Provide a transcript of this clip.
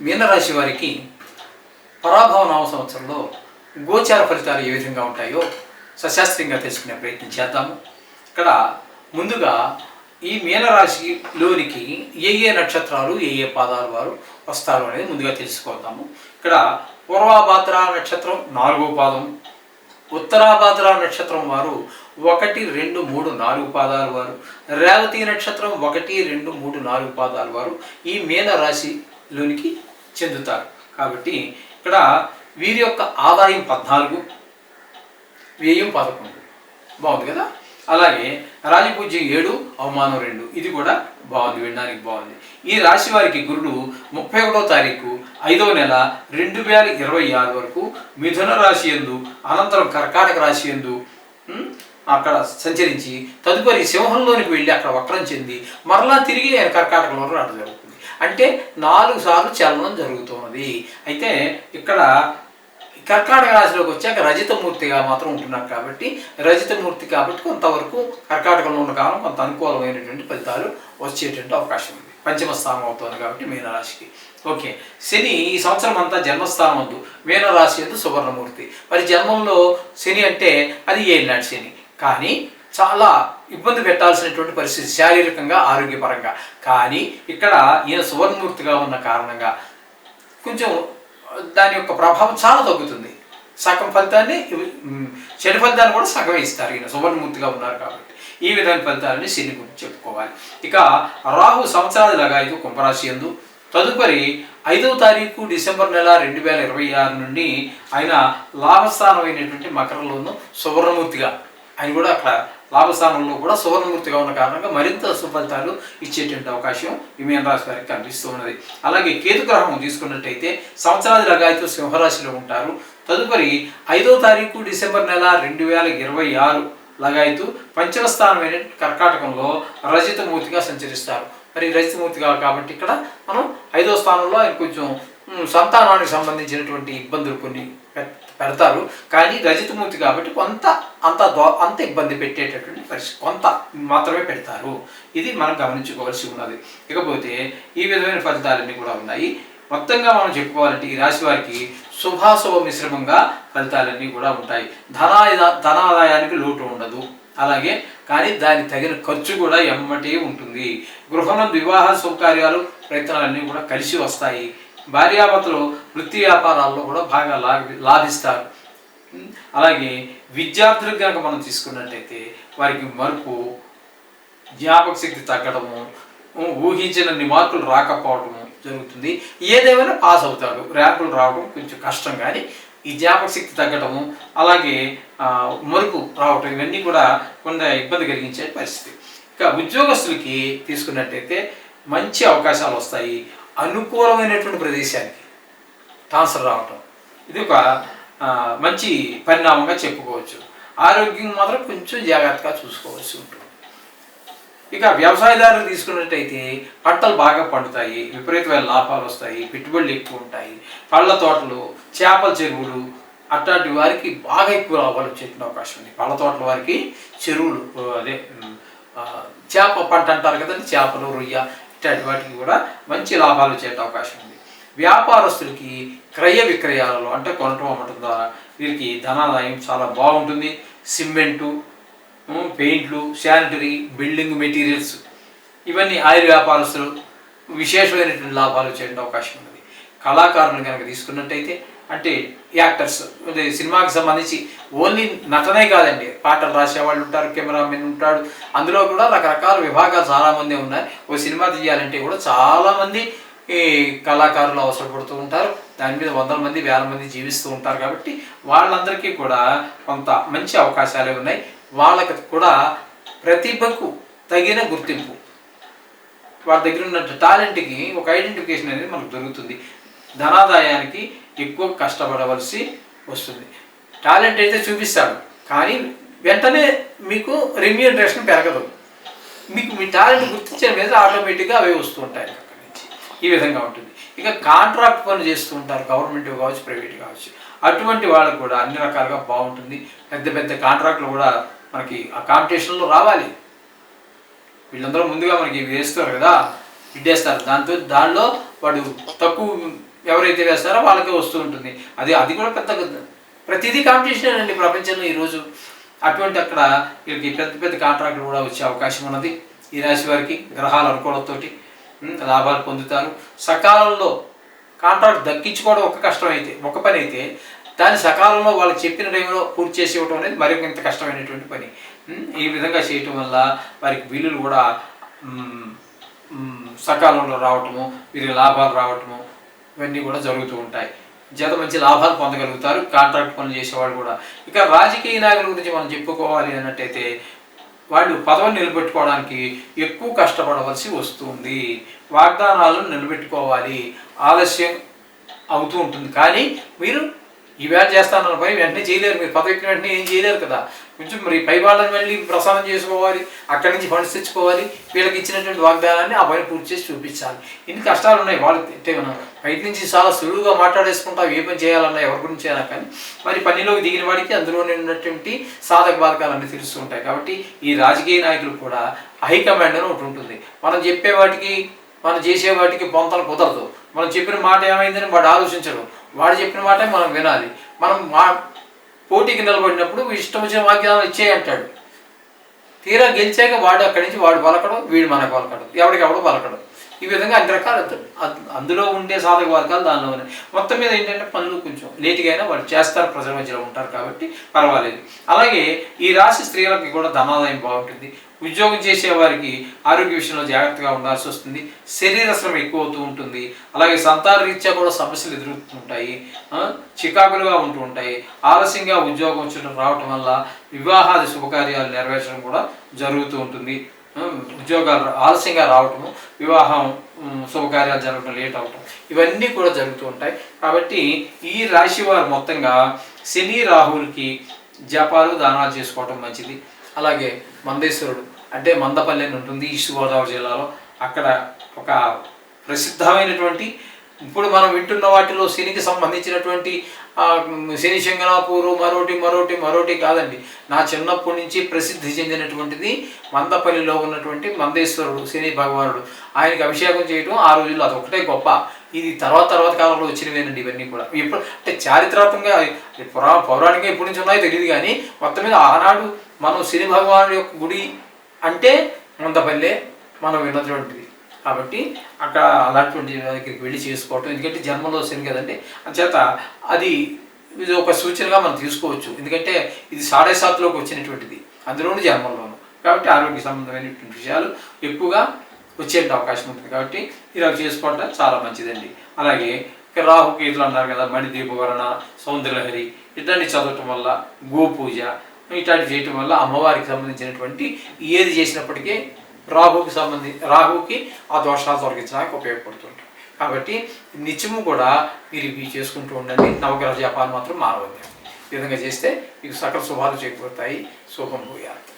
మీనరాశి వారికి పరాభవ నామ సంవత్సరంలో గోచార ఫలితాలు ఏ విధంగా ఉంటాయో సశాస్త్రంగా తెలుసుకునే ప్రయత్నం చేద్దాము. ఇక్కడ ముందుగా ఈ మీనరాశిలోనికి ఏ నక్షత్రాలు ఏ పాదాలు వారు వస్తారు అనేది ముందుగా తెలుసుకుందాము. ఇక్కడ పూర్వభాద్ర నక్షత్రం 4వ పాదం, ఉత్తరాభాద్ర నక్షత్రం వారు 1, 2, 3, 4 పాదాలు వారు, రేవతి నక్షత్రం 1, 2, 3, 4 పాదాలు వారు ఈ మీనరాశిలోనికి చెందుతారు. కాబట్టి ఇక్కడ వీరి యొక్క ఆదాయం 14, వ్యయం 11. బాగుంది కదా. అలాగే రాజపూజ్యం 7, అవమానం 2. ఇది కూడా బాగుంది, వినడానికి బాగుంది. ఈ రాశి వారికి గురుడు 31వ తారీఖు 5వ నెల 2026 వరకు మిథున రాశి యందు, అనంతరం కర్కాటక రాశి యందు అక్కడ సంచరించి తదుపరి సింహంలోనికి వెళ్ళి అక్కడ వక్రం చెంది మరలా తిరిగి ఆయన కర్కాటకంలో రావడం జరుగుతుంది. అంటే 4 సార్లు చలనం జరుగుతున్నది. అయితే ఇక్కడ కర్కాటక రాశిలోకి వచ్చాక రజితమూర్తిగా మాత్రం ఉంటున్నారు. కాబట్టి రజితమూర్తి కాబట్టి కొంతవరకు కర్కాటకంలో ఉన్న కాలం కొంత అనుకూలమైనటువంటి ఫలితాలు వచ్చేటువంటి అవకాశం ఉంది. పంచమ స్థానం అవుతుంది కాబట్టి మీనరాశికి. ఓకే, శని ఈ సంవత్సరం అంతా జన్మస్థానం వద్దు, మీనరాశి యందు సువర్ణమూర్తి. మరి జన్మంలో శని అంటే అది ఏలినాటి శని, కానీ చాలా ఇబ్బంది పెట్టాల్సినటువంటి పరిస్థితి శారీరకంగా ఆరోగ్యపరంగా. కానీ ఇక్కడ ఈయన సువర్ణమూర్తిగా ఉన్న కారణంగా కొంచెం దాని యొక్క ప్రభావం చాలా తగ్గుతుంది. సగం ఫలితాన్ని, చెడు ఫలితాన్ని కూడా సగం ఇస్తారు ఈయన సువర్ణమూర్తిగా ఉన్నారు కాబట్టి. ఈ విధమైన ఫలితాలని శని గురించి చెప్పుకోవాలి. ఇక రాహు సంవత్సరాదిలాగా 5 కుంభరాశి యందు, తదుపరి 5వ తారీఖు డిసెంబర్ నెల 2026 నుండి ఆయన లాభస్థానమైనటువంటి మకరంలోనూ సువర్ణమూర్తిగా, ఆయన కూడా అక్కడ లాభస్థానంలో కూడా సువర్ణమూర్తిగా ఉన్న కారణంగా మరింత సుఫలితాలు ఇచ్చేటువంటి అవకాశం ఈ మీనరాశి వారికి కనిపిస్తూ ఉన్నది. అలాగే కేతు గ్రహం తీసుకున్నట్టయితే సంవత్సరాది లగాయతు సింహరాశిలో ఉంటారు. తదుపరి 5వ తారీఖు డిసెంబర్ నెల 2026 లగాయతు పంచమ స్థానమైన కర్కాటకంలో రజితమూర్తిగా సంచరిస్తారు. మరి రజితమూర్తిగా కాబట్టి ఇక్కడ మనం 5వ స్థానంలో ఆయన కొంచెం సంతానానికి సంబంధించినటువంటి ఇబ్బందులు కొన్ని పెడతారు. కానీ రజితమూర్తి కాబట్టి అంత ఇబ్బంది పెట్టేటటువంటి పరిస్థితి కొంత మాత్రమే పెడతారు. ఇది మనం గమనించుకోవాల్సి ఉన్నది. ఇకపోతే ఈ విధమైన ఫలితాలన్నీ కూడా ఉన్నాయి. మొత్తంగా మనం చెప్పుకోవాలంటే ఈ రాశి వారికి శుభాశుభ మిశ్రమంగా ఫలితాలన్నీ కూడా ఉంటాయి. ధనాదాయానికి లోటు ఉండదు. అలాగే కానీ దానికి తగిన ఖర్చు కూడా ఎమ్మటే ఉంటుంది. గృహంలో వివాహ శుభకార్యాలు ప్రయత్నాలన్నీ కూడా కలిసి వస్తాయి. భార్యాభర్తలు వృత్తి వ్యాపారాల్లో కూడా బాగా లాభిస్తారు. అలాగే విద్యార్థులకు కనుక మనం తీసుకున్నట్టయితే వారికి మరుపు, జ్ఞాపక శక్తి తగ్గడము, ఊహించినన్ని మార్కులు రాకపోవడము జరుగుతుంది. ఏదేమైనా పాస్ అవుతాడు. ర్యాంకులు రావడం కొంచెం కష్టం, కానీ ఈ జ్ఞాపక శక్తి తగ్గడము, అలాగే మరుపు రావటం, ఇవన్నీ కూడా కొంత ఇబ్బంది కలిగించే పరిస్థితి. ఇక ఉద్యోగస్తులకి తీసుకున్నట్టయితే మంచి అవకాశాలు వస్తాయి. అనుకూలమైనటువంటి ప్రదేశానికి ట్రాన్స్ఫర్ రావటం, ఇది ఒక మంచి పరిణామంగా చెప్పుకోవచ్చు. ఆరోగ్యం మాత్రం కొంచెం జాగ్రత్తగా చూసుకోవాల్సి ఉంటుంది. ఇక వ్యవసాయదారులు తీసుకున్నట్టయితే పంటలు బాగా పండుతాయి, విపరీతమైన లాభాలు వస్తాయి, పెట్టుబడులు ఎక్కువ ఉంటాయి. పళ్ళ తోటలు, చేపల చెరువులు అట్లాంటి వారికి బాగా ఎక్కువ లాభాలు వచ్చేటువంటి అవకాశం ఉంది. పళ్ళ తోటల వారికి చెరువులు, అదే చేప పంట అంటారు కదండి, చేపలు, రొయ్య ఇట్లాంటి వాటికి కూడా మంచి లాభాలు వచ్చే అవకాశం ఉంది. వ్యాపారస్తులకి క్రయ విక్రయాలలో అంటే కొనటం అమ్మటం ద్వారా వీరికి ధనాదాయం చాలా బాగుంటుంది. సిమెంటు, పెయింట్లు, శానిటరీ, బిల్డింగ్ మెటీరియల్స్, ఇవన్నీ ఆయిల్ వ్యాపారస్తులు విశేషమైనటువంటి లాభాలు వచ్చే అవకాశం ఉన్నది. కళాకారులను కనుక తీసుకున్నట్టయితే అంటే యాక్టర్స్, అంటే సినిమాకి సంబంధించి ఓన్లీ నటనే కాదండి, పాటలు రాసేవాళ్ళు ఉంటారు, కెమెరామెన్ ఉంటాడు, అందులో కూడా రకరకాల విభాగాలు చాలామంది ఉన్నాయి. ఓ సినిమా తీయాలంటే కూడా చాలామంది ఈ కళాకారులు అవసరపడుతూ ఉంటారు. దాని మీద వందల మంది, వేల మంది జీవిస్తూ ఉంటారు. కాబట్టి వాళ్ళందరికీ కూడా కొంత మంచి అవకాశాలే ఉన్నాయి. వాళ్ళకి కూడా ప్రతిభకు తగిన గుర్తింపు, వాళ్ళ దగ్గర ఉన్న టాలెంట్కి ఒక ఐడెంటిఫికేషన్ అనేది మనకు దొరుకుతుంది. ధనాదాయానికి ఎక్కువ కష్టపడవలసి వస్తుంది. టాలెంట్ అయితే చూపిస్తాడు, కానీ వెంటనే మీకు రెమ్యూనరేషన్ పెరగదు. మీకు మీ టాలెంట్ గుర్తించే మీద ఆటోమేటిక్గా అవే వస్తూ ఉంటాయి అక్కడి నుంచి. ఈ విధంగా ఉంటుంది. ఇక కాంట్రాక్ట్ పనులు చేస్తూ ఉంటారు, గవర్నమెంట్ కావచ్చు, ప్రైవేట్ కావచ్చు. అటువంటి వాళ్ళకు కూడా అన్ని రకాలుగా బాగుంటుంది. పెద్ద పెద్ద కాంట్రాక్ట్లు కూడా మనకి ఆ కాంపిటీషన్లో రావాలి. వీళ్ళందరూ ముందుగా మనకి వేస్తారు కదా, బిడ్డేస్తారు. దానిలో వాడు తక్కువ ఎవరైతే వేస్తారో వాళ్ళకే వస్తూ ఉంటుంది. అది కూడా పెద్ద ప్రతిదీ కాంపిటీషన్ అండి ప్రపంచంలో ఈరోజు. అటువంటి అక్కడ వీళ్ళకి పెద్ద పెద్ద కాంట్రాక్టులు కూడా వచ్చే అవకాశం ఉన్నది. ఈ రాశి వారికి గ్రహాల అనుకూలతోటి లాభాలు పొందుతారు. సకాలంలో కాంట్రాక్ట్ దక్కించుకోవడం ఒక పని అయితే దాన్ని సకాలంలో వాళ్ళకి చెప్పిన టైంలో పూర్తి చేసి ఇవ్వడం అనేది మరింత కష్టమైనటువంటి పని. ఈ విధంగా చేయటం వల్ల వారికి బిల్లులు కూడా సకాలంలో రావటము, వీరికి లాభాలు రావటము ఇవన్నీ కూడా జరుగుతూ ఉంటాయి. మంచి లాభాలు పొందగలుగుతారు కాంట్రాక్ట్ పనులు చేసేవాళ్ళు కూడా. ఇక రాజకీయ నాయకుల గురించి మనం చెప్పుకోవాలి అన్నట్టయితే వాళ్ళు పదవిని నిలబెట్టుకోవడానికి ఎక్కువ కష్టపడవలసి వస్తుంది. వాగ్దానాలను నిలబెట్టుకోవాలి, ఆలస్యం అవుతూ ఉంటుంది. కానీ మీరు ఈవేళ చేస్తానన్న పని వెంటనే చేయలేరు. మీరు పదవి ఎక్కిన వెంటనే ఏం చేయలేరు కదా. కొంచెం మరి పై వాళ్ళని వెళ్ళి ప్రసారం చేసుకోవాలి, అక్కడి నుంచి ఫండ్స్ తెచ్చుకోవాలి, వీళ్ళకి ఇచ్చినటువంటి వాగ్దానాన్ని ఆ పని పూర్తి చేసి చూపించాలి. ఇన్ని కష్టాలు ఉన్నాయి. వాళ్ళకి అంటే మనం బయట నుంచి చాలా సులువుగా మాట్లాడేసుకుంటాం ఏ పని చేయాలన్నా, ఎవరి గురించి అయినా. కానీ మరి పనిలోకి దిగిన వాడికి అందులోనే ఉన్నటువంటి సాధక బాధకాలన్నీ తెలుస్తూ ఉంటాయి. కాబట్టి ఈ రాజకీయ నాయకులు కూడా హైకమాండ్ అని ఒకటి ఉంటుంది. మనం చెప్పే వాటికి మనం చేసే వాటికి పొంతలు కుదరదు. మనం చెప్పిన మాట ఏమైందని వాడు ఆలోచించడు. వాడు చెప్పిన మాట మనం వినాలి. మనం పోటీకి నిలబడినప్పుడు ఇష్టం వచ్చిన వాగ్దానాలు ఇచ్చేయంటాడు. తీరా గెలిచాక వాడు అక్కడి నుంచి వాడు పలకడం, వీడు మనకు పలకడం, ఎవడికెవడో పలకడం. ఈ విధంగా అన్ని రకాలు అందులో ఉండే సాధక వర్గాలు దానిలో ఉన్నాయి. మొత్తం మీద ఏంటంటే పనులు కొంచెం లేట్గా అయినా వాళ్ళు చేస్తారు, ప్రజల మధ్యలో ఉంటారు కాబట్టి పర్వాలేదు. అలాగే ఈ రాశి స్త్రీలకి కూడా ధనాదాయం బాగుంటుంది. ఉద్యోగం చేసే వారికి ఆరోగ్య విషయంలో జాగ్రత్తగా ఉండాల్సి వస్తుంది. శరీర శ్రమ ఎక్కువ అవుతూ ఉంటుంది. అలాగే సంతాన రీత్యా కూడా సమస్యలు ఎదురవుతుంటాయి, చికాకులుగా ఉంటూ ఉంటాయి. ఆలస్యంగా ఉద్యోగం రావటం వల్ల వివాహాది శుభకార్యాలు నెరవేర్చడం కూడా జరుగుతూ ఉంటుంది. ఉద్యోగాలు ఆలస్యంగా రావటము, వివాహం శుభకార్యాలు జరగడం లేట్ అవటం ఇవన్నీ కూడా జరుగుతూ ఉంటాయి. కాబట్టి ఈ రాశి వారు మొత్తంగా శని రాహువులకి జపాలు దానాలు చేసుకోవటం మంచిది. అలాగే మందేశ్వరుడు అంటే మందపల్లి అని ఉంటుంది ఈస్ట్ గోదావరి జిల్లాలో. అక్కడ ఒక ప్రసిద్ధమైనటువంటి ఇప్పుడు మనం వింటున్న వాటిలో శనికి సంబంధించినటువంటి శని శంగనాపూరు మరోటి కాదండి. నా చిన్నప్పటి నుంచి ప్రసిద్ధి చెందినటువంటిది మందపల్లిలో ఉన్నటువంటి మందేశ్వరుడు శని భగవానుడు. ఆయనకి అభిషేకం చేయడం ఆ రోజుల్లో అదొకటే గొప్ప. ఇది తర్వాత కాలంలో వచ్చినవేనండి ఇవన్నీ కూడా. ఇప్పుడు అంటే చారిత్రాత్మకంగా పౌరాణికంగా ఎప్పటి నుంచి ఉన్నాయో తెలియదు. కానీ మొత్తం మీద ఆనాడు మనం శని భగవానుడి యొక్క గుడి అంటే మందపల్లె మనం విన్నటువంటిది. కాబట్టి అక్కడ అలాంటి దగ్గరికి వెళ్ళి చేసుకోవటం, ఎందుకంటే జన్మలో శని కదండి, అంచేత ఇది ఒక సూచనగా మనం తీసుకోవచ్చు. ఎందుకంటే ఇది 7.5లోకి వచ్చినటువంటిది, అందులోని జన్మల్లోనూ. కాబట్టి ఆరోగ్య సంబంధమైనటువంటి విషయాలు ఎక్కువగా వచ్చే అవకాశం ఉంటుంది. కాబట్టి ఇలా చేసుకోవడం చాలా మంచిదండి. అలాగే రాహుకేతులు అన్నారు కదా, మణిదీపవరణ, సౌందర్యలహరి ఇట్లాంటి చదవటం వల్ల, గోపూజ ఇట్లాంటివి చేయటం వల్ల అమ్మవారికి సంబంధించినటువంటి ఏది చేసినప్పటికీ రాహుకి ఆ దోషాలు తొలగించడానికి ఉపయోగపడుతుంటాయి. కాబట్టి నిత్యము కూడా మీరు ఇవి చేసుకుంటూ ఉండండి. నవగ్రహ జపాలు మాత్రం మానవద్దు. ఈ విధంగా చేస్తే మీకు సకల శుభాలు చేకూరుతాయి. శుభం భూయాత్.